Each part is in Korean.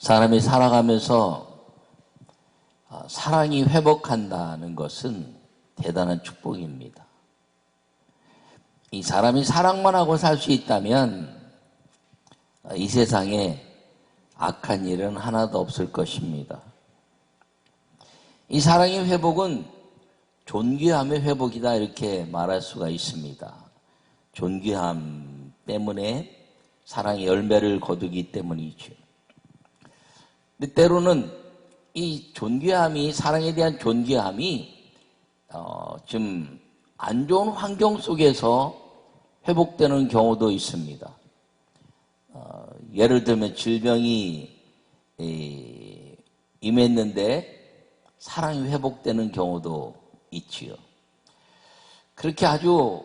사람이 살아가면서 사랑이 회복한다는 것은 대단한 축복입니다. 이 사람이 사랑만 하고 살 수 있다면 이 세상에 악한 일은 하나도 없을 것입니다. 이 사랑의 회복은 존귀함의 회복이다 이렇게 말할 수가 있습니다. 존귀함 때문에 사랑의 열매를 거두기 때문이죠. 근데 때로는 이 존귀함이, 사랑에 대한 존귀함이 좀 안 좋은 환경 속에서 회복되는 경우도 있습니다. 예를 들면 질병이 임했는데 사랑이 회복되는 경우도 있지요. 그렇게 아주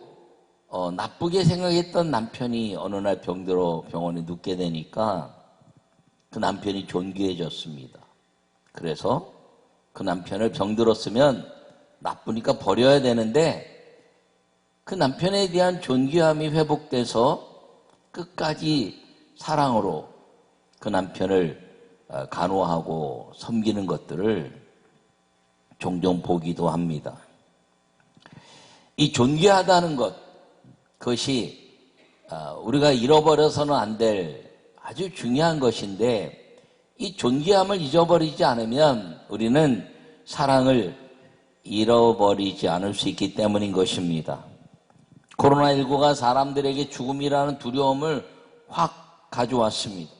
나쁘게 생각했던 남편이 어느 날 병들어 병원에 눕게 되니까 그 남편이 존귀해졌습니다. 그래서 그 남편을 병들었으면 나쁘니까 버려야 되는데 그 남편에 대한 존귀함이 회복돼서 끝까지 사랑으로 그 남편을 간호하고 섬기는 것들을 종종 보기도 합니다. 이 존귀하다는 것, 그것이 우리가 잃어버려서는 안 될 아주 중요한 것인데 이 존귀함을 잊어버리지 않으면 우리는 사랑을 잃어버리지 않을 수 있기 때문인 것입니다. 코로나19가 사람들에게 죽음이라는 두려움을 확 가져왔습니다.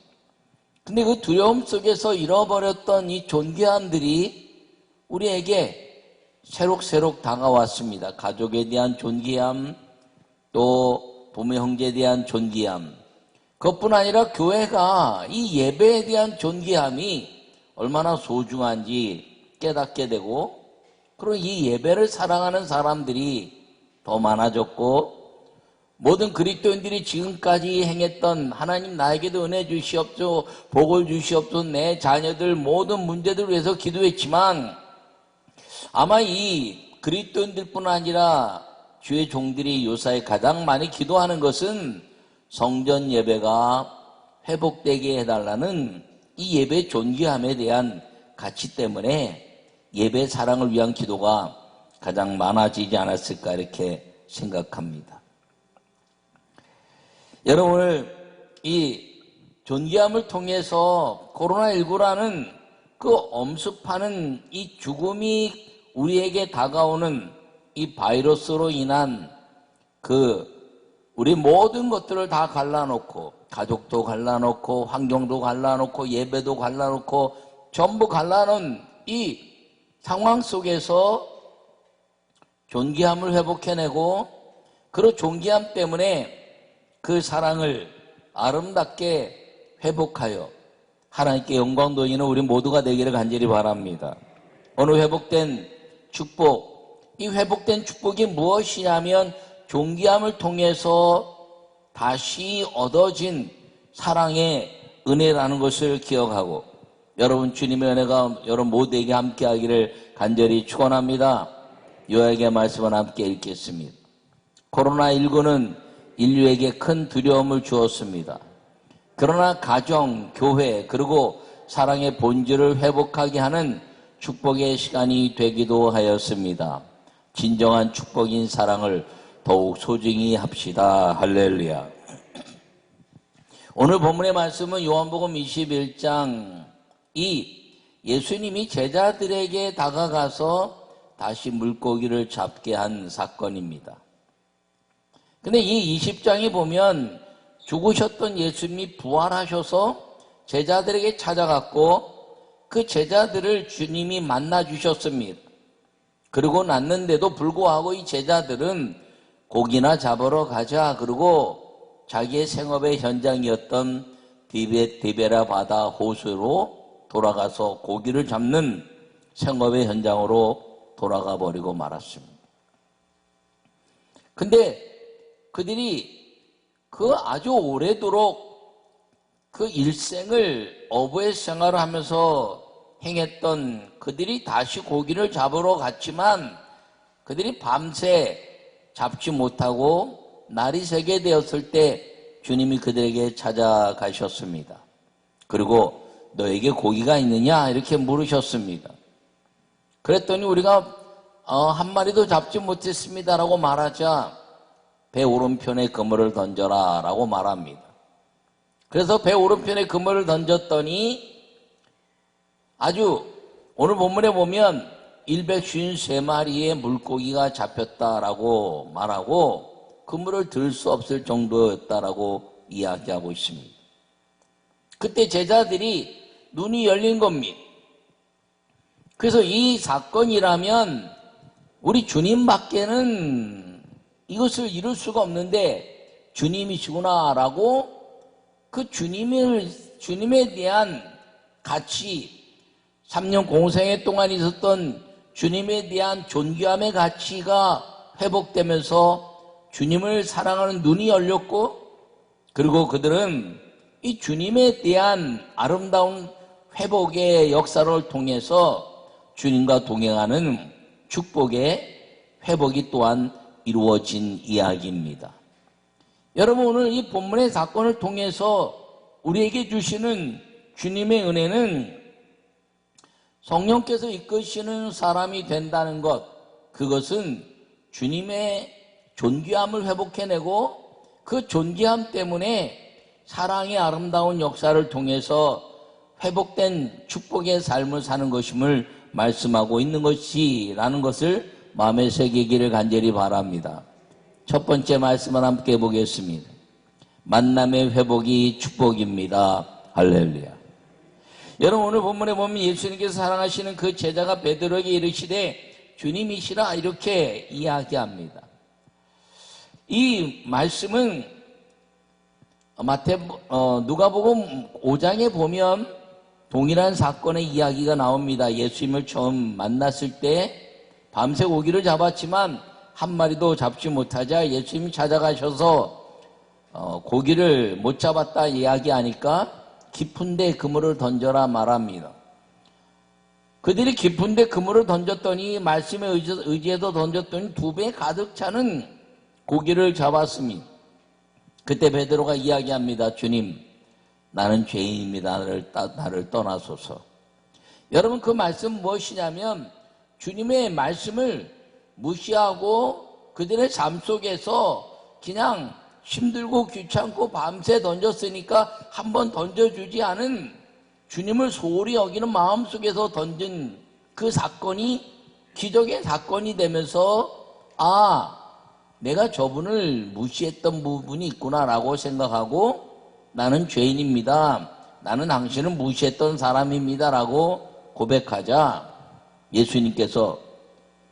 근데 그 두려움 속에서 잃어버렸던 이 존귀함들이 우리에게 새록새록 다가왔습니다. 가족에 대한 존귀함, 또 부모 형제에 대한 존귀함. 그것뿐 아니라 교회가 이 예배에 대한 존귀함이 얼마나 소중한지 깨닫게 되고, 그리고 이 예배를 사랑하는 사람들이 더 많아졌고, 모든 그리스도인들이 지금까지 행했던 하나님 나에게도 은혜 주시옵소서, 복을 주시옵소서, 내 자녀들 모든 문제들을 위해서 기도했지만 아마 이 그리스도인들뿐 아니라 주의 종들이 요사이 가장 많이 기도하는 것은 성전 예배가 회복되게 해달라는 이 예배 존귀함에 대한 가치 때문에 예배 사랑을 위한 기도가 가장 많아지지 않았을까 이렇게 생각합니다. 여러분, 오늘 이 존귀함을 통해서 코로나19라는 그 엄습하는 이 죽음이 우리에게 다가오는 이 바이러스로 인한 우리 모든 것들을 다 갈라놓고, 가족도 갈라놓고, 환경도 갈라놓고, 예배도 갈라놓고, 전부 갈라놓은 이 상황 속에서 존귀함을 회복해내고, 그 존귀함 때문에 그 사랑을 아름답게 회복하여 하나님께 영광 돌리는 우리 모두가 되기를 간절히 바랍니다. 오늘 회복된 축복, 이 회복된 축복이 무엇이냐면 존귀함을 통해서 다시 얻어진 사랑의 은혜라는 것을 기억하고, 여러분 주님의 은혜가 여러분 모두에게 함께하기를 간절히 축원합니다. 요약의 말씀을 함께 읽겠습니다. 코로나19는 인류에게 큰 두려움을 주었습니다. 그러나 가정, 교회, 그리고 사랑의 본질을 회복하게 하는 축복의 시간이 되기도 하였습니다. 진정한 축복인 사랑을 더욱 소중히 합시다. 할렐루야. 오늘 본문의 말씀은 요한복음 21장 예수님이 제자들에게 다가가서 다시 물고기를 잡게 한 사건입니다. 근데 이 20장에 보면 죽으셨던 예수님이 부활하셔서 제자들에게 찾아갔고 그 제자들을 주님이 만나 주셨습니다. 그리고 났는데도 불구하고 이 제자들은 고기나 잡으러 가자, 그리고 자기의 생업의 현장이었던 디베라 바다 호수로 돌아가서 고기를 잡는 생업의 현장으로 돌아가 버리고 말았습니다. 근데 그들이 아주 오래도록 그 일생을 어부의 생활을 하면서 행했던 그들이 다시 고기를 잡으러 갔지만 그들이 밤새 잡지 못하고 날이 새게 되었을 때 주님이 그들에게 찾아가셨습니다. 그리고 너에게 고기가 있느냐? 이렇게 물으셨습니다. 그랬더니 우리가 한 마리도 잡지 못했습니다라고 말하자 배 오른편에 그물을 던져라 라고 말합니다. 그래서 배 오른편에 그물을 던졌더니 아주 오늘 본문에 보면 153마리의 물고기가 잡혔다라고 말하고 그물을 들 수 없을 정도였다라고 이야기하고 있습니다. 그때 제자들이 눈이 열린 겁니다. 그래서 이 사건이라면 우리 주님밖에는 이것을 이룰 수가 없는데 주님이시구나라고 그 주님에 대한 가치, 3년 공생애 동안 있었던 주님에 대한 존귀함의 가치가 회복되면서 주님을 사랑하는 눈이 열렸고, 그리고 그들은 이 주님에 대한 아름다운 회복의 역사를 통해서 주님과 동행하는 축복의 회복이 또한 이루어진 이야기입니다. 여러분, 오늘 이 본문의 사건을 통해서 우리에게 주시는 주님의 은혜는 성령께서 이끄시는 사람이 된다는 것, 그것은 주님의 존귀함을 회복해내고 그 존귀함 때문에 사랑의 아름다운 역사를 통해서 회복된 축복의 삶을 사는 것임을 말씀하고 있는 것이라는 것을 마음에 새기기를 간절히 바랍니다. 첫 번째 말씀을 함께 보겠습니다. 만남의 회복이 축복입니다. 할렐루야. 여러분, 오늘 본문에 보면 예수님께서 사랑하시는 그 제자가 베드로에게 이르시되 주님이시라 이렇게 이야기합니다. 이 말씀은 누가복음 5장에 보면 동일한 사건의 이야기가 나옵니다. 예수님을 처음 만났을 때 밤새 고기를 잡았지만 한 마리도 잡지 못하자 예수님이 찾아가셔서 고기를 못 잡았다 이야기하니까 깊은데 그물을 던져라 말합니다. 그들이 깊은데 그물을 던졌더니 말씀에 의지해서 던졌더니 2배 가득 차는 고기를 잡았습니다. 그때 베드로가 이야기합니다. 주님, 나는 죄인입니다. 나를 떠나소서. 여러분, 그 말씀 무엇이냐면 주님의 말씀을 무시하고 그들의 삶 속에서 그냥 힘들고 귀찮고 밤새 던졌으니까 한번 던져주지 않은 주님을 소홀히 여기는 마음속에서 던진 그 사건이 기적의 사건이 되면서 내가 저분을 무시했던 부분이 있구나라고 생각하고 나는 죄인입니다. 나는 당신을 무시했던 사람입니다라고 고백하자 예수님께서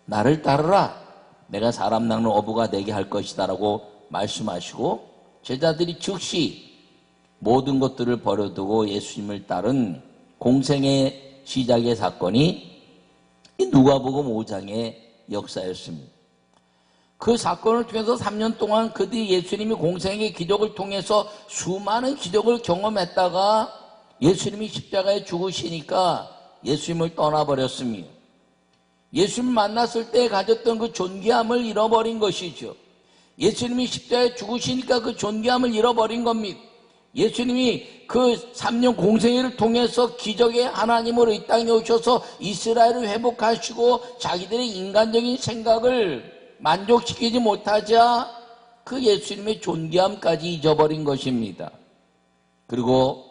나를 따르라. 내가 사람 낚는 어부가 되게 할 것이다라고 말씀하시고 제자들이 즉시 모든 것들을 버려두고 예수님을 따른 공생의 시작의 사건이 누가복음 5장의 역사였습니다. 그 사건을 통해서 3년 동안 그들이 예수님이 공생의 기적을 통해서 수많은 기적을 경험했다가 예수님이 십자가에 죽으시니까 예수님을 떠나버렸습니다. 예수님 만났을 때 가졌던 그 존귀함을 잃어버린 것이죠. 예수님이 십자가에 죽으시니까 그 존귀함을 잃어버린 겁니다. 예수님이 그 3년 공생애를 통해서 기적의 하나님으로 이 땅에 오셔서 이스라엘을 회복하시고 자기들의 인간적인 생각을 만족시키지 못하자 그 예수님의 존귀함까지 잊어버린 것입니다. 그리고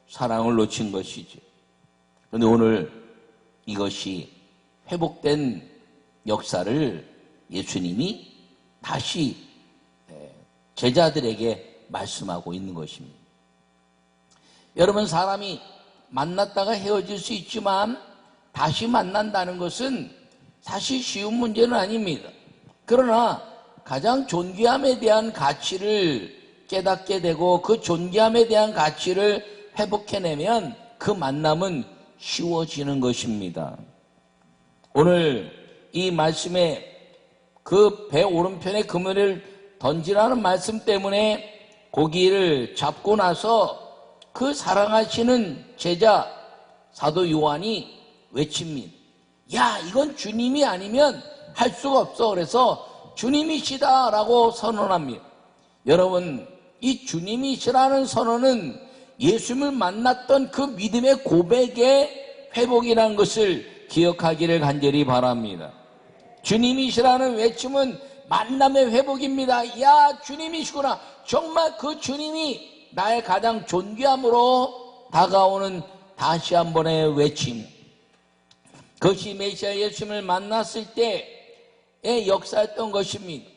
사랑을 놓친 것이죠. 그런데 오늘 이것이 회복된 역사를 예수님이 다시 제자들에게 말씀하고 있는 것입니다. 여러분, 사람이 만났다가 헤어질 수 있지만 다시 만난다는 것은 사실 쉬운 문제는 아닙니다. 그러나 가장 존귀함에 대한 가치를 깨닫게 되고 그 존귀함에 대한 가치를 회복해내면 그 만남은 쉬워지는 것입니다. 오늘 이 말씀에 그 배 오른편에 그물을 던지라는 말씀 때문에 고기를 잡고 나서 그 사랑하시는 제자 사도 요한이 외칩니다. 야, 이건 주님이 아니면 할 수가 없어. 그래서 주님이시다라고 선언합니다. 여러분, 이 주님이시라는 선언은 예수님을 만났던 그 믿음의 고백의 회복이라는 것을 기억하기를 간절히 바랍니다. 주님이시라는 외침은 만남의 회복입니다. 야, 주님이시구나. 정말 그 주님이 나의 가장 존귀함으로 다가오는 다시 한번의 외침. 그것이 메시아 예수님을 만났을 때의 역사였던 것입니다.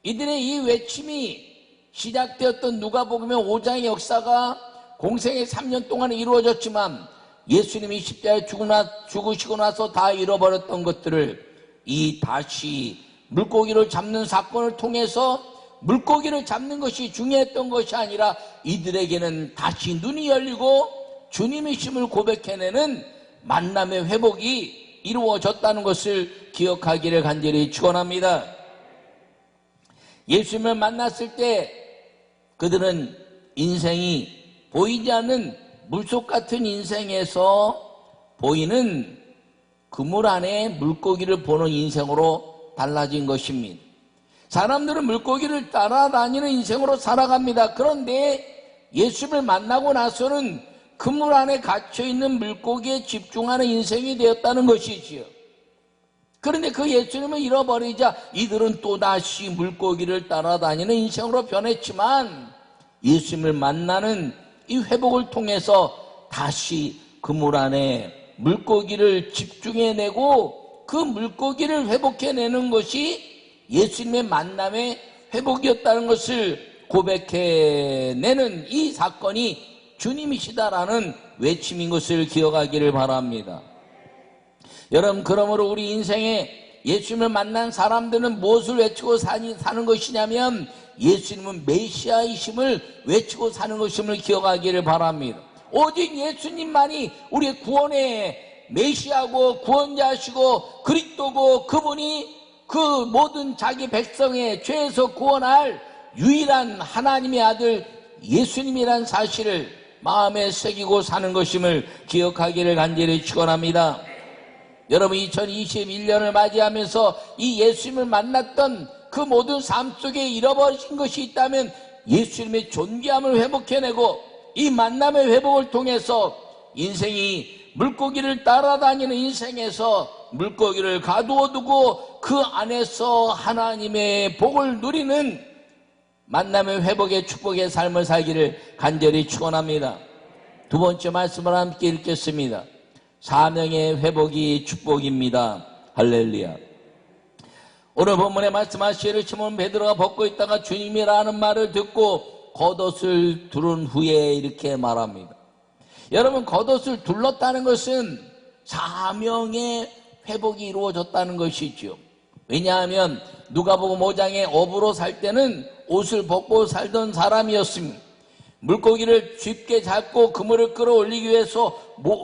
이들의 이 외침이 시작되었던 누가복음의 5장의 역사가 공생의 3년 동안 이루어졌지만 예수님이 십자가에 죽으시고 나서 다 잃어버렸던 것들을 이 다시 물고기를 잡는 사건을 통해서 물고기를 잡는 것이 중요했던 것이 아니라 이들에게는 다시 눈이 열리고 주님이심을 고백해내는 만남의 회복이 이루어졌다는 것을 기억하기를 간절히 축원합니다. 예수님을 만났을 때 그들은 인생이 보이지 않는 물속 같은 인생에서 보이는 그물 안에 물고기를 보는 인생으로 달라진 것입니다. 사람들은 물고기를 따라다니는 인생으로 살아갑니다. 그런데 예수를 만나고 나서는 그물 안에 갇혀있는 물고기에 집중하는 인생이 되었다는 것이지요. 그런데 그 예수님을 잃어버리자 이들은 또다시 물고기를 따라다니는 인생으로 변했지만 예수님을 만나는 이 회복을 통해서 다시 그물 안에 물고기를 집중해내고 그 물고기를 회복해내는 것이 예수님의 만남의 회복이었다는 것을 고백해내는 이 사건이 주님이시다라는 외침인 것을 기억하기를 바랍니다. 여러분, 그러므로 우리 인생에 예수님을 만난 사람들은 무엇을 외치고 사는 것이냐면 예수님은 메시아이심을 외치고 사는 것임을 기억하기를 바랍니다. 오직 예수님만이 우리의 구원의 메시아고 구원자시고 그리스도고 그분이 그 모든 자기 백성의 죄에서 구원할 유일한 하나님의 아들 예수님이란 사실을 마음에 새기고 사는 것임을 기억하기를 간절히 축원합니다. 여러분, 2021년을 맞이하면서 이 예수님을 만났던 그 모든 삶 속에 잃어버린 것이 있다면 예수님의 존귀함을 회복해내고 이 만남의 회복을 통해서 인생이 물고기를 따라다니는 인생에서 물고기를 가두어 두고 그 안에서 하나님의 복을 누리는 만남의 회복의 축복의 삶을 살기를 간절히 축원합니다. 두 번째 말씀을 함께 읽겠습니다. 사명의 회복이 축복입니다. 할렐루야. 오늘 본문에 말씀하시기를 시몬 베드로가 벗고 있다가 주님이라는 말을 듣고 겉옷을 두른 후에 이렇게 말합니다. 여러분, 겉옷을 둘렀다는 것은 사명의 회복이 이루어졌다는 것이죠. 왜냐하면 누가복음 5장에 어부로 살 때는 옷을 벗고 살던 사람이었습니다. 물고기를 쉽게 잡고 그물을 끌어올리기 위해서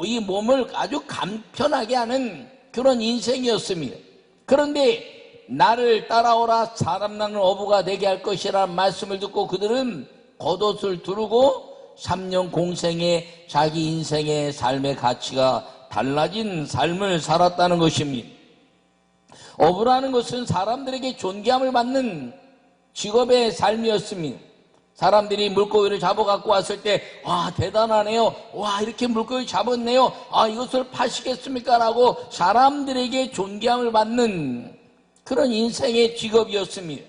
이 몸을 아주 간편하게 하는 그런 인생이었습니다. 그런데 나를 따라오라 사람 낳는 어부가 되게 할 것이라는 말씀을 듣고 그들은 겉옷을 두르고 3년 공생에 자기 인생의 삶의 가치가 달라진 삶을 살았다는 것입니다. 어부라는 것은 사람들에게 존귀함을 받는 직업의 삶이었습니다. 사람들이 물고기를 잡아 갖고 왔을 때, 와, 대단하네요. 와, 이렇게 물고기 잡았네요. 아, 이것을 파시겠습니까? 라고 사람들에게 존귀함을 받는 그런 인생의 직업이었습니다.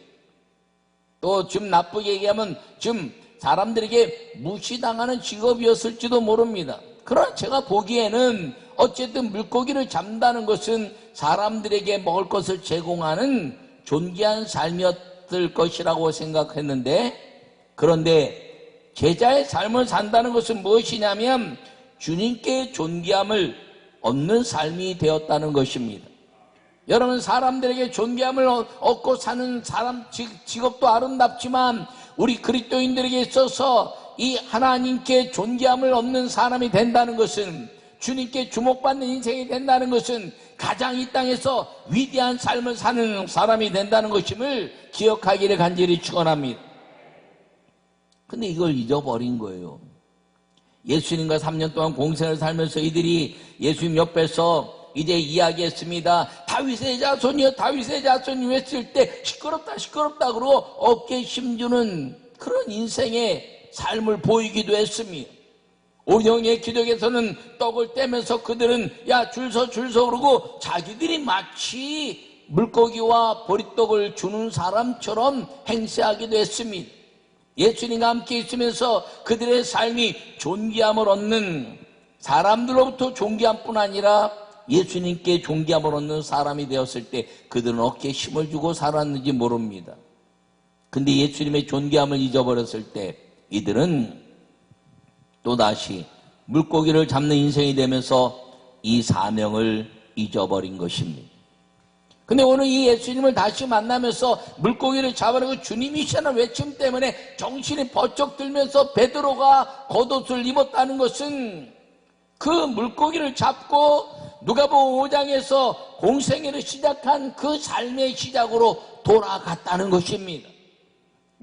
또 좀 나쁘게 얘기하면 좀 사람들에게 무시당하는 직업이었을지도 모릅니다. 그러나 제가 보기에는 어쨌든 물고기를 잡는다는 것은 사람들에게 먹을 것을 제공하는 존귀한 삶이었을 것이라고 생각했는데, 그런데 제자의 삶을 산다는 것은 무엇이냐면 주님께 존귀함을 얻는 삶이 되었다는 것입니다. 여러분, 사람들에게 존귀함을 얻고 사는 사람 직업도 아름답지만 우리 그리스도인들에게 있어서 이 하나님께 존귀함을 얻는 사람이 된다는 것은, 주님께 주목받는 인생이 된다는 것은 가장 이 땅에서 위대한 삶을 사는 사람이 된다는 것임을 기억하기를 간절히 축원합니다. 근데 이걸 잊어버린 거예요. 예수님과 3년 동안 공생을 살면서 이들이 예수님 옆에서 이제 이야기했습니다. 다윗의 자손이여 다윗의 자손이여 했을 때 시끄럽다 시끄럽다 그러고 어깨 힘주는 그런 인생의 삶을 보이기도 했습니다. 오병이의 기적에서는 떡을 떼면서 그들은 야 줄 서 그러고 자기들이 마치 물고기와 보리떡을 주는 사람처럼 행세하기도 했습니다. 예수님과 함께 있으면서 그들의 삶이 존귀함을 얻는, 사람들로부터 존귀함뿐 아니라 예수님께 존귀함을 얻는 사람이 되었을 때 그들은 어깨에 힘을 주고 살았는지 모릅니다. 근데 예수님의 존귀함을 잊어버렸을 때 이들은 또다시 물고기를 잡는 인생이 되면서 이 사명을 잊어버린 것입니다. 근데 오늘 이 예수님을 다시 만나면서 물고기를 잡아내고 주님이시라는 외침 때문에 정신이 번쩍 들면서 베드로가 겉옷을 입었다는 것은 그 물고기를 잡고 누가복음 5장에서 공생애를 시작한 그 삶의 시작으로 돌아갔다는 것입니다.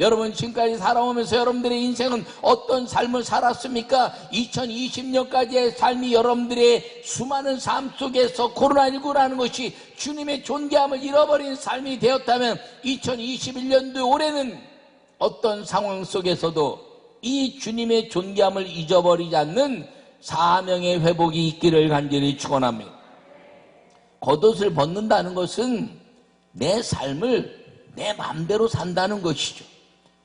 여러분, 지금까지 살아오면서 여러분들의 인생은 어떤 삶을 살았습니까? 2020년까지의 삶이 여러분들의 수많은 삶 속에서 코로나19라는 것이 주님의 존귀함을 잃어버린 삶이 되었다면 2021년도 올해는 어떤 상황 속에서도 이 주님의 존귀함을 잊어버리지 않는 사명의 회복이 있기를 간절히 축원합니다. 겉옷을 벗는다는 것은 내 삶을 내 마음대로 산다는 것이죠.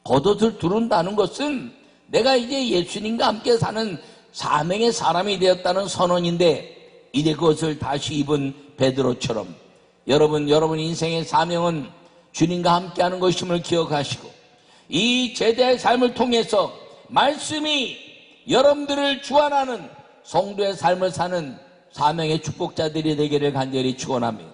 겉옷을 두른다는 것은 내가 이제 예수님과 함께 사는 사명의 사람이 되었다는 선언인데, 이제 그것을 다시 입은 베드로처럼 여러분 인생의 사명은 주님과 함께하는 것임을 기억하시고, 이 제자의 삶을 통해서 말씀이 여러분들을 주관하는 성도의 삶을 사는 사명의 축복자들이 되기를 간절히 축원합니다.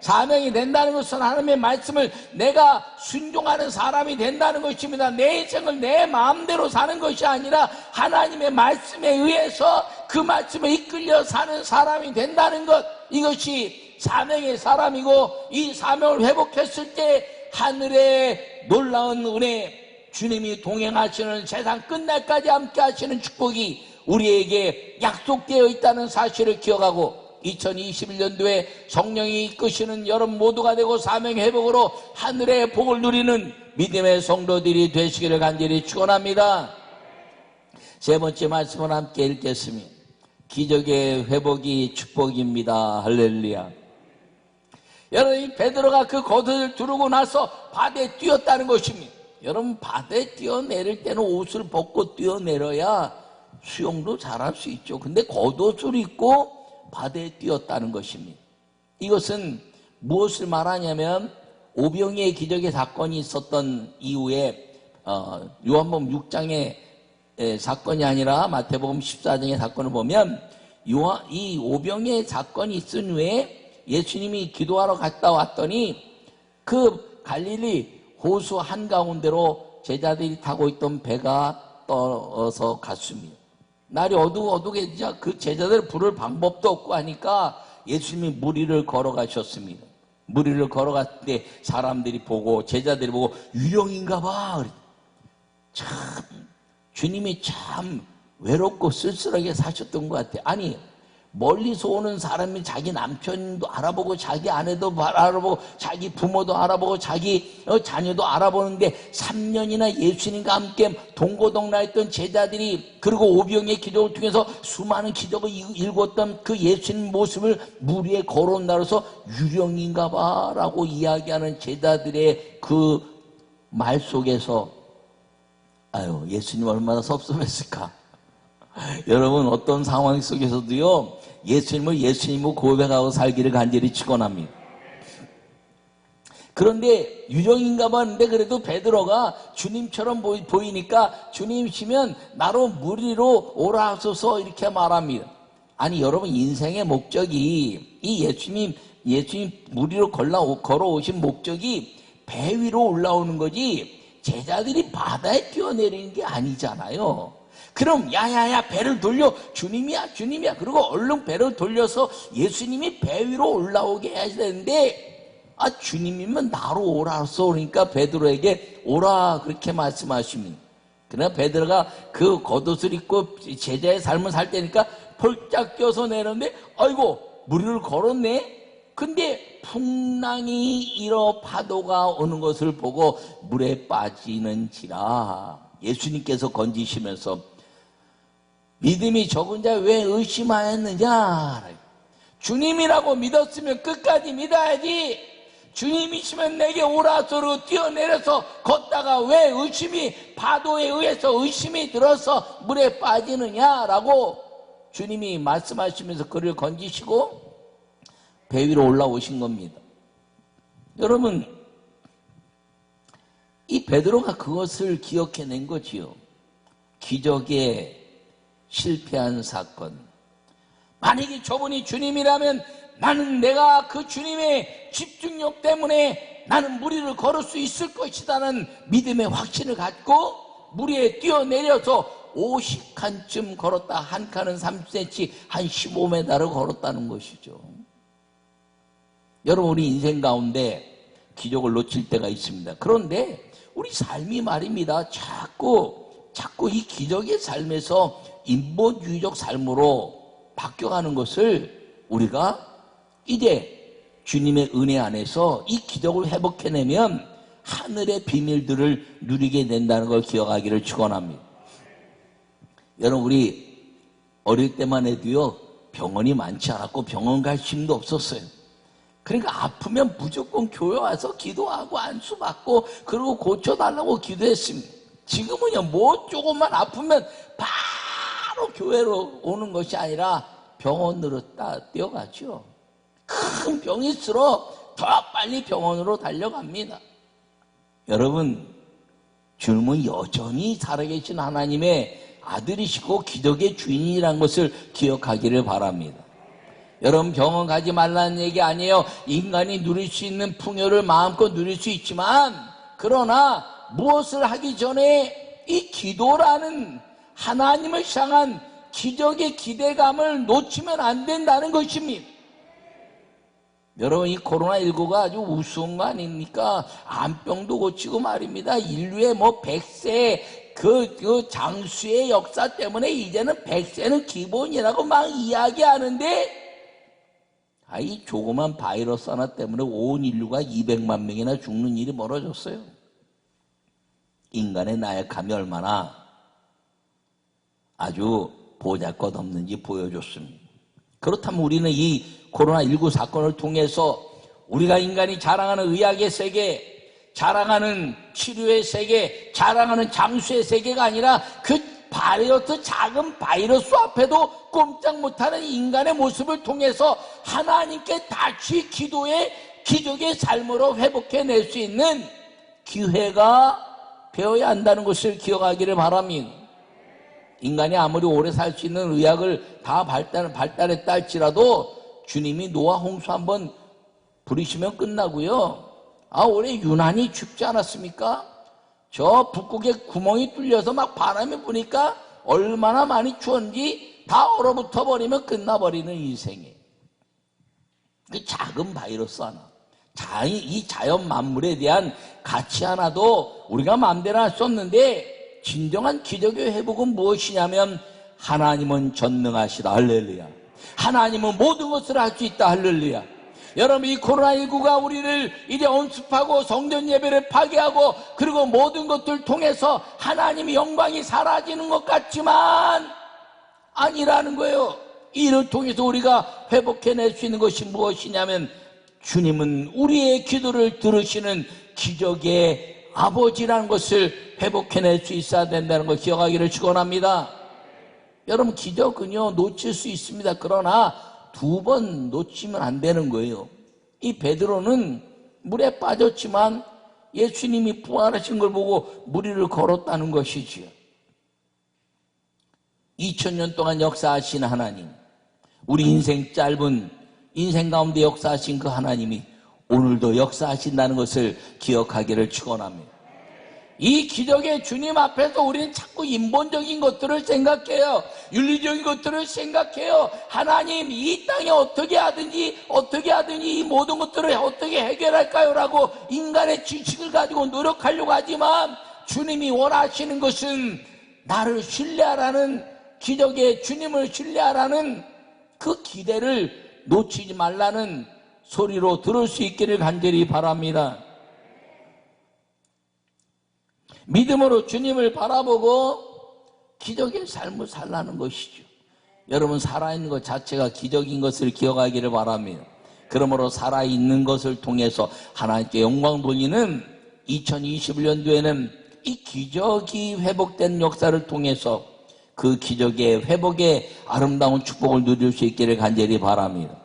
사명이 된다는 것은 하나님의 말씀을 내가 순종하는 사람이 된다는 것입니다. 내 인생을 내 마음대로 사는 것이 아니라 하나님의 말씀에 의해서 그 말씀에 이끌려 사는 사람이 된다는 것, 이것이 사명의 사람이고, 이 사명을 회복했을 때 하늘의 놀라운 은혜, 주님이 동행하시는 세상 끝날까지 함께 하시는 축복이 우리에게 약속되어 있다는 사실을 기억하고, 2021년도에 성령이 이끄시는 여러분 모두가 되고 사명 회복으로 하늘의 복을 누리는 믿음의 성도들이 되시기를 간절히 축원합니다. 세 번째 말씀을 함께 읽겠습니다. 기적의 회복이 축복입니다. 할렐루야. 여러분, 이 베드로가 그 겉옷을 두르고 나서 바다에 뛰었다는 것입니다. 여러분, 바다에 뛰어내릴 때는 옷을 벗고 뛰어내려야 수영도 잘할 수 있죠. 근데 겉옷을 입고 바다에 뛰었다는 것입니다. 이것은 무엇을 말하냐면, 오병이의 기적의 사건이 있었던 이후에 요한복음 6장의 사건이 아니라 마태복음 14장의 사건을 보면, 이 오병이의 사건이 있은 후에 예수님이 기도하러 갔다 왔더니 그 갈릴리 호수 한가운데로 제자들이 타고 있던 배가 떠서 갔습니다. 날이 어둑어둑해 그 제자들 부를 방법도 없고 하니까 예수님이 물 위를 걸어가셨습니다. 물 위를 걸어갔을 때 사람들이 보고, 제자들이 보고 유령인가 봐. 참 주님이 참 외롭고 쓸쓸하게 사셨던 것 같아요. 아니, 멀리서 오는 사람이 자기 남편도 알아보고 자기 아내도 알아보고 자기 부모도 알아보고 자기 자녀도 알아보는데 3년이나 예수님과 함께 동고동락했던 제자들이, 그리고 오병이의 기적을 통해서 수많은 기적을 일궜던 그 예수님 모습을 물 위에 걸어온다면서 유령인가 봐 라고 이야기하는 제자들의 그 말 속에서 아유, 예수님 얼마나 섭섭했을까. 여러분, 어떤 상황 속에서도요, 예수님을 예수님으로 고백하고 살기를 간절히 축원합니다. 그런데 유령인가 봤는데 그래도 베드로가 주님처럼 보이니까 주님이시면 나로 물 위로 오라 하소서 이렇게 말합니다. 아니, 여러분, 인생의 목적이, 이 예수님 물 위로 걸어오신 목적이 배 위로 올라오는 거지 제자들이 바다에 뛰어내리는 게 아니잖아요. 그럼 야야야 배를 돌려, 주님이야 그리고 얼른 배를 돌려서 예수님이 배 위로 올라오게 해야 되는데, 주님이면 나로 오라서, 그러니까 베드로에게 오라 그렇게 말씀하십니다. 그러나 베드로가 그 겉옷을 입고 제자의 삶을 살 때니까 펄짝 뛰어서 내렸는데 아이고 물 위를 걸었네. 근데 풍랑이 일어 파도가 오는 것을 보고 물에 빠지는지라 예수님께서 건지시면서 믿음이 적은 자 왜 의심하였느냐? 주님이라고 믿었으면 끝까지 믿어야지. 주님이시면 내게 오라 소로 뛰어내려서 걷다가 왜 의심이, 파도에 의해서 의심이 들어서 물에 빠지느냐라고 주님이 말씀하시면서 그를 건지시고 배 위로 올라오신 겁니다. 여러분, 이 베드로가 그것을 기억해낸 거지요. 기적에 실패한 사건. 만약에 저분이 주님이라면 나는 내가 그 주님의 집중력 때문에 나는 물 위를 걸을 수 있을 것이라는 믿음의 확신을 갖고 물 위에 뛰어내려서 50칸쯤 걸었다. 한 칸은 3cm, 한 15m를 걸었다는 것이죠. 여러분, 우리 인생 가운데 기적을 놓칠 때가 있습니다. 그런데 우리 삶이 말입니다. 자꾸 이 기적의 삶에서 인본주의적 삶으로 바뀌어가는 것을 우리가 이제 주님의 은혜 안에서 이 기적을 회복해내면 하늘의 비밀들을 누리게 된다는 걸 기억하기를 축원합니다. 여러분, 우리 어릴 때만 해도요, 병원이 많지 않았고 병원 갈 힘도 없었어요. 그러니까 아프면 무조건 교회 와서 기도하고 안수 받고 그리고 고쳐달라고 기도했습니다. 지금은요, 뭐 조금만 아프면 바로 교회로 오는 것이 아니라 병원으로 뛰어가죠. 큰 병일수록 더 빨리 병원으로 달려갑니다. 여러분, 주님은 여전히 살아계신 하나님의 아들이시고 기적의 주인이라는 것을 기억하기를 바랍니다. 여러분, 병원 가지 말라는 얘기 아니에요. 인간이 누릴 수 있는 풍요를 마음껏 누릴 수 있지만, 그러나 무엇을 하기 전에 이 기도라는 하나님을 향한 기적의 기대감을 놓치면 안 된다는 것입니다. 여러분, 이 코로나19가 아주 우스운 거 아닙니까? 암병도 고치고 말입니다. 인류의 100세 그 장수의 역사 때문에 이제는 100세는 기본이라고 막 이야기하는데, 이 조그만 바이러스 하나 때문에 온 인류가 200만 명이나 죽는 일이 벌어졌어요. 인간의 나약함이 얼마나 아주 보잘것없는지 보여줬습니다. 그렇다면 우리는 이 코로나19 사건을 통해서 우리가 인간이 자랑하는 의학의 세계, 자랑하는 치료의 세계, 자랑하는 장수의 세계가 아니라 그 바이러스, 작은 바이러스 앞에도 꼼짝 못하는 인간의 모습을 통해서 하나님께 다시 기도의 기적의 삶으로 회복해낼 수 있는 기회가 되어야 한다는 것을 기억하기를 바랍니다. 인간이 아무리 오래 살 수 있는 의학을 다 발달했다 할지라도 주님이 노아 홍수 한번 부리시면 끝나고요. 올해 유난히 춥지 않았습니까? 저 북극에 구멍이 뚫려서 막 바람이 부니까 얼마나 많이 추웠는지 다 얼어붙어 버리면 끝나버리는 인생이에요. 그 작은 바이러스 하나, 이 자연 만물에 대한 가치 하나도 우리가 마음대로 할 수 없는데, 진정한 기적의 회복은 무엇이냐면 하나님은 전능하시다. 할렐루야. 하나님은 모든 것을 할 수 있다. 할렐루야. 여러분, 이 코로나19가 우리를 이제 언습하고 성전 예배를 파괴하고 그리고 모든 것들 통해서 하나님의 영광이 사라지는 것 같지만 아니라는 거예요. 이를 통해서 우리가 회복해낼 수 있는 것이 무엇이냐면 주님은 우리의 기도를 들으시는 기적의 아버지라는 것을 회복해낼 수 있어야 된다는 걸 기억하기를 축원합니다. 여러분, 기적은요 놓칠 수 있습니다. 그러나 2번 놓치면 안 되는 거예요. 이 베드로는 물에 빠졌지만 예수님이 부활하신 걸 보고 물 위를 걸었다는 것이지요. 2000년 동안 역사하신 하나님, 우리 인생 짧은 인생 가운데 역사하신 그 하나님이 오늘도 역사하신다는 것을 기억하기를 축원합니다. 이 기적의 주님 앞에서 우리는 자꾸 인본적인 것들을 생각해요. 윤리적인 것들을 생각해요. 하나님, 이 땅에 어떻게 하든지 이 모든 것들을 어떻게 해결할까요? 라고 인간의 지식을 가지고 노력하려고 하지만 주님이 원하시는 것은 나를 신뢰하라는, 기적의 주님을 신뢰하라는 그 기대를 놓치지 말라는 소리로 들을 수 있기를 간절히 바랍니다. 믿음으로 주님을 바라보고 기적의 삶을 살라는 것이죠. 여러분, 살아있는 것 자체가 기적인 것을 기억하기를 바랍니다. 그러므로 살아있는 것을 통해서 하나님께 영광 돌리는 2021년도에는 이 기적이 회복된 역사를 통해서 그 기적의 회복의 아름다운 축복을 누릴 수 있기를 간절히 바랍니다.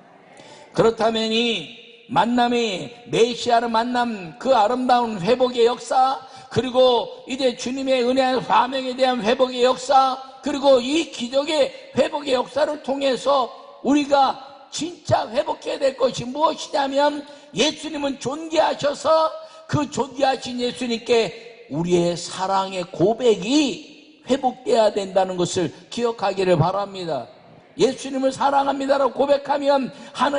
그렇다면 이 만남이 메시아를 만남 그 아름다운 회복의 역사, 그리고 이제 주님의 은혜와 사명에 대한 회복의 역사, 그리고 이 기적의 회복의 역사를 통해서 우리가 진짜 회복해야 될 것이 무엇이냐면, 예수님은 존귀하셔서 그 존귀하신 예수님께 우리의 사랑의 고백이 회복돼야 된다는 것을 기억하기를 바랍니다. 예수님을 사랑합니다라고 고백하면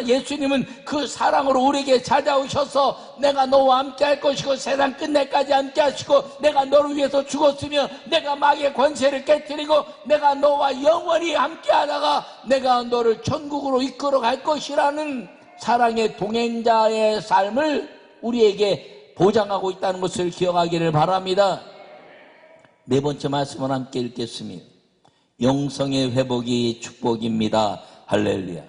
예수님은 그 사랑으로 우리에게 찾아오셔서 내가 너와 함께 할 것이고 세상 끝내까지 함께 하시고 내가 너를 위해서 죽었으며 내가 마귀의 권세를 깨뜨리고 내가 너와 영원히 함께 하다가 내가 너를 천국으로 이끌어 갈 것이라는 사랑의 동행자의 삶을 우리에게 보장하고 있다는 것을 기억하기를 바랍니다. 네 번째 말씀을 함께 읽겠습니다. 영성의 회복이 축복입니다. 할렐루야.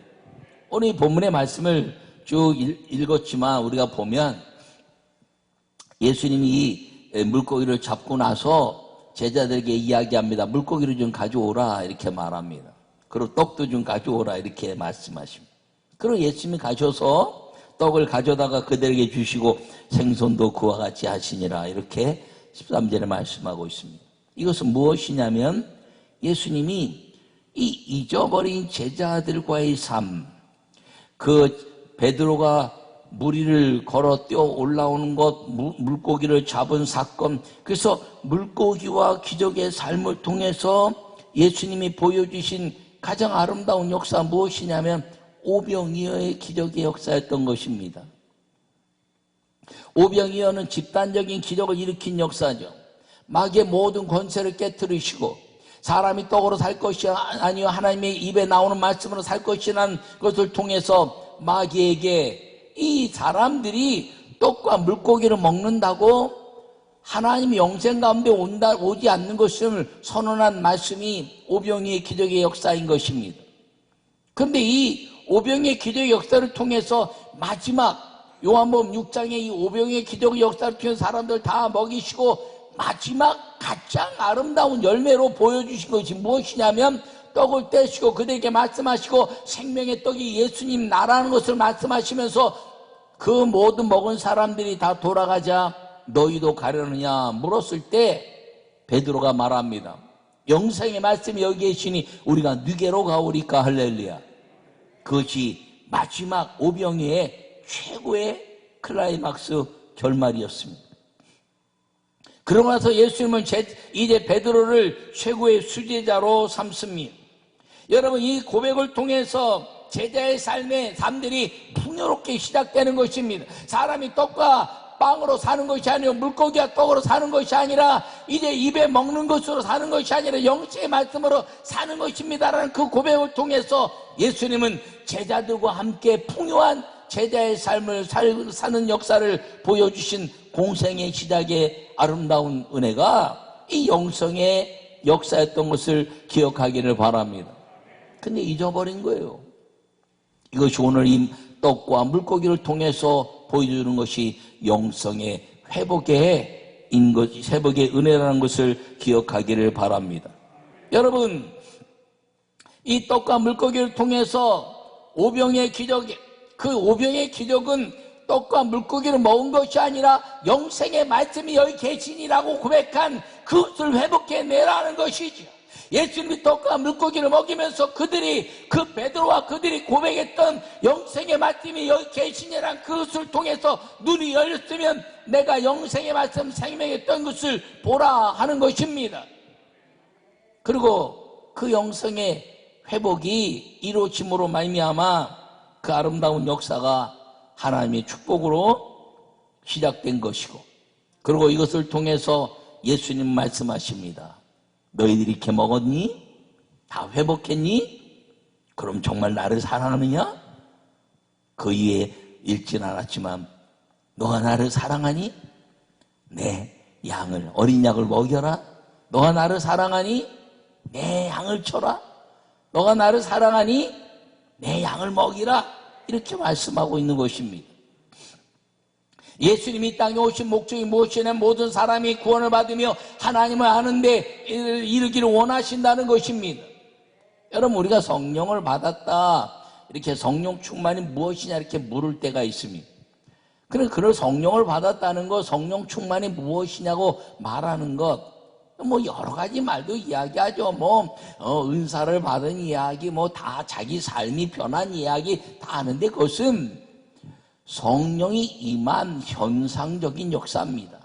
오늘 이 본문의 말씀을 쭉 읽었지만 우리가 보면 예수님이 이 물고기를 잡고 나서 제자들에게 이야기합니다. 물고기를 좀 가져오라 이렇게 말합니다. 그리고 떡도 좀 가져오라 이렇게 말씀하십니다. 그리고 예수님이 가셔서 떡을 가져다가 그들에게 주시고 생선도 그와 같이 하시니라 이렇게 13절에 말씀하고 있습니다. 이것은 무엇이냐면 예수님이 이 잊어버린 제자들과의 삶, 그 베드로가 무리를 걸어 뛰어 올라오는 것, 물고기를 잡은 사건, 그래서 물고기와 기적의 삶을 통해서 예수님이 보여주신 가장 아름다운 역사 무엇이냐면 오병이어의 기적의 역사였던 것입니다. 오병이어는 집단적인 기적을 일으킨 역사죠. 마귀의 모든 권세를 깨뜨리시고 사람이 떡으로 살 것이 아니요 하나님의 입에 나오는 말씀으로 살 것이라는 것을 통해서 마귀에게 이 사람들이 떡과 물고기를 먹는다고 하나님이 영생 가운데 오지 않는 것을 선언한 말씀이 오병이의 기적의 역사인 것입니다. 그런데 이 오병이의 기적의 역사를 통해서 마지막 요한복음 6장의 이 오병이의 기적의 역사를 통해서 사람들 다 먹이시고 마지막 가장 아름다운 열매로 보여주신 것이 무엇이냐면 떡을 떼시고 그들에게 말씀하시고 생명의 떡이 예수님 나라는 것을 말씀하시면서 그 모든 먹은 사람들이 다 돌아가자 너희도 가려느냐 물었을 때 베드로가 말합니다. 영생의 말씀이 여기 계시니 우리가 누게로 가오리까. 할렐루야. 그것이 마지막 오병이의 최고의 클라이막스 결말이었습니다. 그러고 나서 예수님은 이제 베드로를 최고의 수제자로 삼습니다. 여러분, 이 고백을 통해서 제자의 삶들이 풍요롭게 시작되는 것입니다. 사람이 떡과 빵으로 사는 것이 아니고 물고기와 떡으로 사는 것이 아니라 이제 입에 먹는 것으로 사는 것이 아니라 영생의 말씀으로 사는 것입니다라는 그 고백을 통해서 예수님은 제자들과 함께 풍요한 제자의 삶을 사는 역사를 보여주신 공생의 시작의 아름다운 은혜가 이 영성의 역사였던 것을 기억하기를 바랍니다. 근데 잊어버린 거예요. 이것이 오늘 이 떡과 물고기를 통해서 보여주는 것이 영성의 회복의 은혜라는 것을 기억하기를 바랍니다. 여러분, 이 떡과 물고기를 통해서 오병의 기적, 그 오병의 기적은 떡과 물고기를 먹은 것이 아니라 영생의 말씀이 여기 계시니라고 고백한 그것을 회복해내라는 것이죠. 예수님이 떡과 물고기를 먹이면서 그 베드로와 그들이 고백했던 영생의 말씀이 여기 계시니라는 그것을 통해서 눈이 열렸으면 내가 영생의 말씀 생명의 뜬 것을 보라 하는 것입니다. 그리고 그 영생의 회복이 이루어짐으로 말미암아 그 아름다운 역사가 하나님의 축복으로 시작된 것이고, 그리고 이것을 통해서 예수님 말씀하십니다. 너희들이 이렇게 먹었니? 다 회복했니? 그럼 정말 나를 사랑하느냐? 그 이에 읽진 않았지만 너가 나를 사랑하니? 내 양을, 어린 양을 먹여라. 너가 나를 사랑하니? 내 양을 쳐라. 너가 나를 사랑하니 내 양을 먹이라. 이렇게 말씀하고 있는 것입니다. 예수님이 이 땅에 오신 목적이 무엇이냐? 모든 사람이 구원을 받으며 하나님을 아는 데 이르기를 원하신다는 것입니다. 여러분, 우리가 성령을 받았다, 이렇게 성령 충만이 무엇이냐 이렇게 물을 때가 있습니다. 그런 성령을 받았다는 것, 성령 충만이 무엇이냐고 말하는 것, 뭐 여러 가지 말도 이야기하죠. 은사를 받은 이야기, 다 자기 삶이 변한 이야기 다 하는데, 그것은 성령이 임한 현상적인 역사입니다.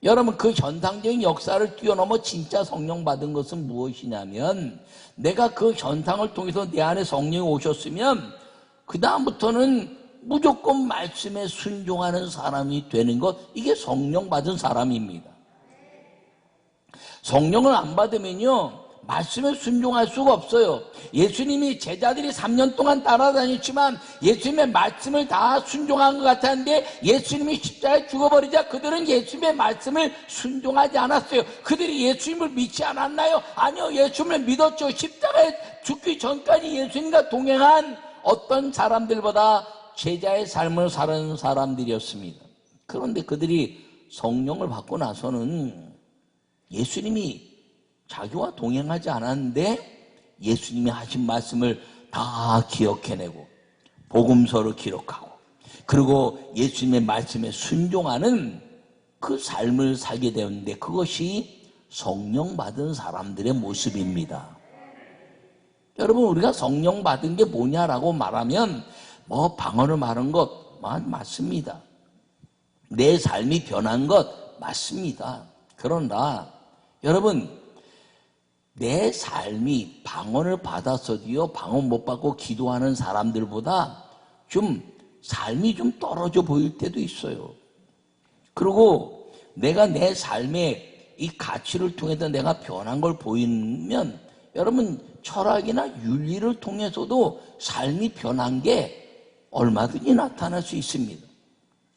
여러분, 그 현상적인 역사를 뛰어넘어 진짜 성령 받은 것은 무엇이냐면, 내가 그 현상을 통해서 내 안에 성령이 오셨으면 그 다음부터는 무조건 말씀에 순종하는 사람이 되는 것, 이게 성령 받은 사람입니다. 성령을 안 받으면요, 말씀에 순종할 수가 없어요. 예수님이 제자들이 3년 동안 따라다녔지만 예수님의 말씀을 다 순종한 것 같았는데, 예수님이 십자가에 죽어버리자 그들은 예수님의 말씀을 순종하지 않았어요. 그들이 예수님을 믿지 않았나요? 아니요, 예수님을 믿었죠. 십자가에 죽기 전까지 예수님과 동행한 어떤 사람들보다 제자의 삶을 사는 사람들이었습니다. 그런데 그들이 성령을 받고 나서는 예수님이 자기와 동행하지 않았는데 예수님이 하신 말씀을 다 기억해내고 복음서로 기록하고, 그리고 예수님의 말씀에 순종하는 그 삶을 살게 되었는데, 그것이 성령 받은 사람들의 모습입니다. 여러분, 우리가 성령 받은 게 뭐냐라고 말하면 방언을 말한 것 맞습니다. 내 삶이 변한 것 맞습니다. 그러나 여러분, 내 삶이 방언을 받았어도요, 방언 못 받고 기도하는 사람들보다 삶이 좀 떨어져 보일 때도 있어요. 그리고 내가 내 삶의 이 가치를 통해서 내가 변한 걸 보이면, 여러분, 철학이나 윤리를 통해서도 삶이 변한 게 얼마든지 나타날 수 있습니다.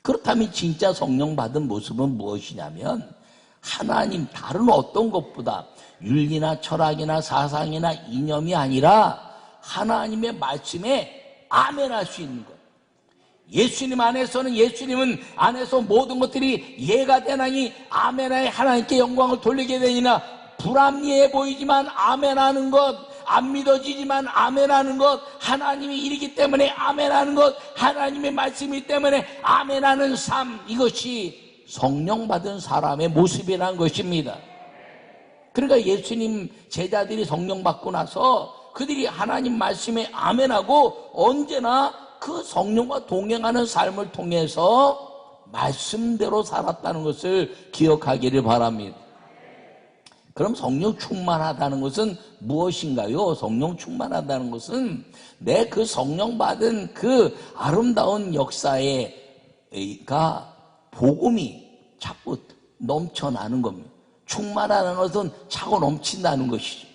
그렇다면 진짜 성령 받은 모습은 무엇이냐면, 하나님 다른 어떤 것보다 윤리나 철학이나 사상이나 이념이 아니라 하나님의 말씀에 아멘할 수 있는 것. 예수님 안에서는, 예수님은 안에서 모든 것들이 예가 되나니 아멘하여 하나님께 영광을 돌리게 되니라. 불합리해 보이지만 아멘하는 것, 안 믿어지지만 아멘하는 것, 하나님이 이르기 때문에 아멘하는 것, 하나님의 말씀이기 때문에 아멘하는 삶, 이것이 성령 받은 사람의 모습이라는 것입니다. 그러니까 예수님 제자들이 성령 받고 나서 그들이 하나님 말씀에 아멘하고 언제나 그 성령과 동행하는 삶을 통해서 말씀대로 살았다는 것을 기억하기를 바랍니다. 그럼 성령 충만하다는 것은 무엇인가요? 성령 충만하다는 것은 내 그 성령 받은 그 아름다운 역사가 복음이 자꾸 넘쳐나는 겁니다. 충만하다는 것은 차고 넘친다는 것이죠.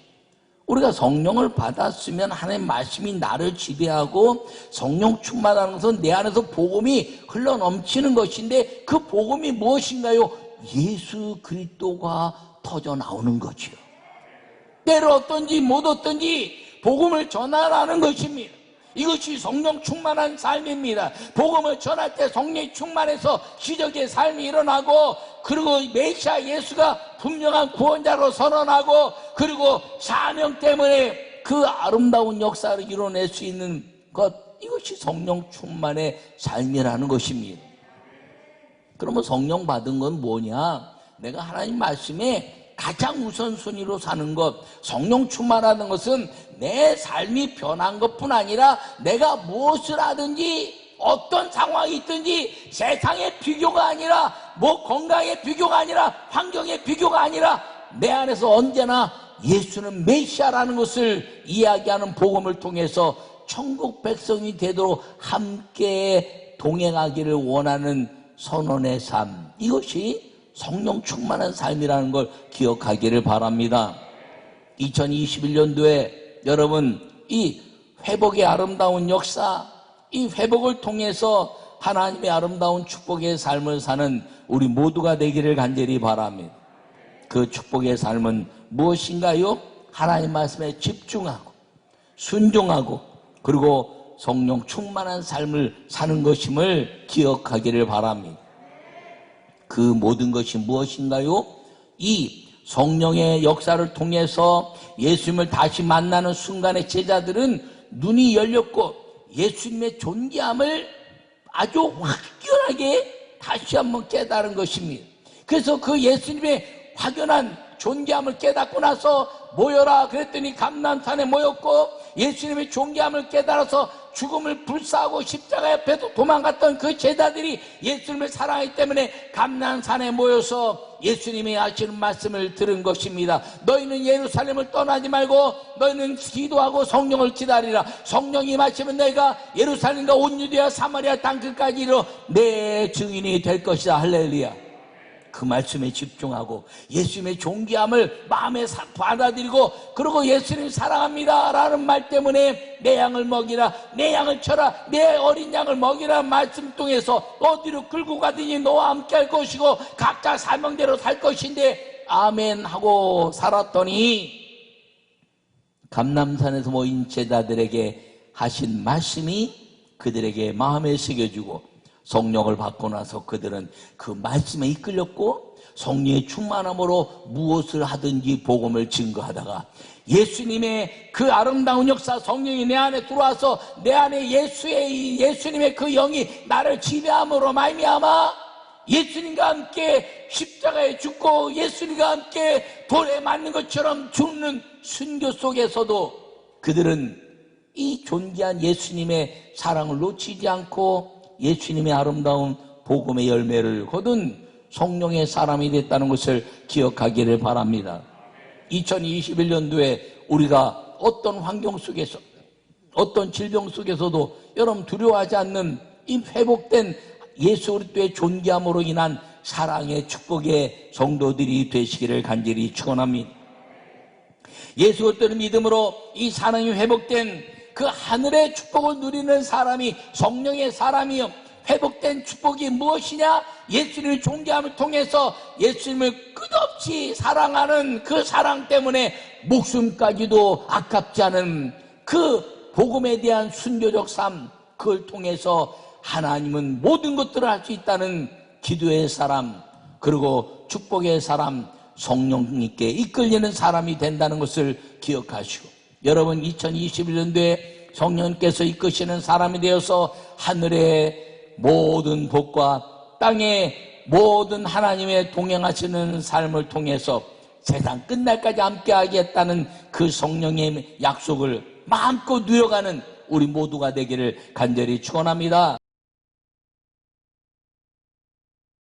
우리가 성령을 받았으면 하나님의 말씀이 나를 지배하고, 성령 충만하는 것은 내 안에서 복음이 흘러 넘치는 것인데, 그 복음이 무엇인가요? 예수 그리스도가 터져 나오는 거지요. 때를 얻든지 못 얻든지 복음을 전하라는 것입니다. 이것이 성령 충만한 삶입니다. 복음을 전할 때 성령이 충만해서 기적의 삶이 일어나고, 그리고 메시아 예수가 분명한 구원자로 선언하고, 그리고 사명 때문에 그 아름다운 역사를 이뤄낼 수 있는 것, 이것이 성령 충만의 삶이라는 것입니다. 그러면 성령 받은 건 뭐냐? 내가 하나님 말씀에 가장 우선순위로 사는 것, 성령 충만하는 것은 내 삶이 변한 것뿐 아니라 내가 무엇을 하든지 어떤 상황이 있든지 세상의 비교가 아니라, 건강의 비교가 아니라, 환경의 비교가 아니라 내 안에서 언제나 예수는 메시아라는 것을 이야기하는 복음을 통해서 천국 백성이 되도록 함께 동행하기를 원하는 선언의 삶, 이것이 성령 충만한 삶이라는 걸 기억하기를 바랍니다. 2021년도에 여러분, 이 회복의 아름다운 역사, 이 회복을 통해서 하나님의 아름다운 축복의 삶을 사는 우리 모두가 되기를 간절히 바랍니다. 그 축복의 삶은 무엇인가요? 하나님 말씀에 집중하고 순종하고 그리고 성령 충만한 삶을 사는 것임을 기억하기를 바랍니다. 그 모든 것이 무엇인가요? 이 성령의 역사를 통해서 예수님을 다시 만나는 순간에 제자들은 눈이 열렸고 예수님의 존귀함을 아주 확연하게 다시 한번 깨달은 것입니다. 그래서 그 예수님의 확연한 존귀함을 깨닫고 나서 모여라 그랬더니 감람산에 모였고 예수님의 존귀함을 깨달아서 죽음을 불사하고 십자가 옆에서 도망갔던 그 제자들이 예수님을 사랑하기 때문에 감람산에 모여서 예수님이 하시는 말씀을 들은 것입니다. 너희는 예루살렘을 떠나지 말고 너희는 기도하고 성령을 기다리라. 성령이 임하시면 너희가 예루살렘과 온 유대와 사마리아 땅끝까지 이르러 내 증인이 될 것이다. 할렐루야. 그 말씀에 집중하고 예수님의 존귀함을 마음에 받아들이고 그리고 예수님 사랑합니다 라는 말 때문에 내 양을 먹이라, 내 양을 쳐라, 내 어린 양을 먹이라 말씀 통해서 어디로 끌고 가더니 너와 함께 할 것이고 각자 사명대로 살 것인데 아멘 하고 살았더니 감람산에서 모인 제자들에게 하신 말씀이 그들에게 마음에 새겨지고 성령을 받고 나서 그들은 그 말씀에 이끌렸고 성령의 충만함으로 무엇을 하든지 복음을 증거하다가 예수님의 그 아름다운 역사, 성령이 내 안에 들어와서 내 안에 예수님의 그 영이 나를 지배함으로 말미암아 예수님과 함께 십자가에 죽고 예수님과 함께 돌에 맞는 것처럼 죽는 순교 속에서도 그들은 이 존귀한 예수님의 사랑을 놓치지 않고 예수님의 아름다운 복음의 열매를 거둔 성령의 사람이 됐다는 것을 기억하기를 바랍니다. 2021년도에 우리가 어떤 환경 속에서 어떤 질병 속에서도 여러분 두려워하지 않는 이 회복된 예수 그리스도의 존귀함으로 인한 사랑의 축복의 성도들이 되시기를 간절히 축원합니다. 예수 그리스도를 믿음으로 이 사랑이 회복된 그 하늘의 축복을 누리는 사람이 성령의 사람이요. 회복된 축복이 무엇이냐? 예수님의 존귀함을 통해서 예수님을 끝없이 사랑하는 그 사랑 때문에 목숨까지도 아깝지 않은 그 복음에 대한 순교적 삶, 그걸 통해서 하나님은 모든 것들을 할 수 있다는 기도의 사람, 그리고 축복의 사람, 성령님께 이끌리는 사람이 된다는 것을 기억하시고 여러분 2021년도에 성령님께서 이끄시는 사람이 되어서 하늘의 모든 복과 땅의 모든 하나님의 동행하시는 삶을 통해서 세상 끝날까지 함께 하겠다는 그 성령의 약속을 마음껏 누려가는 우리 모두가 되기를 간절히 축원합니다.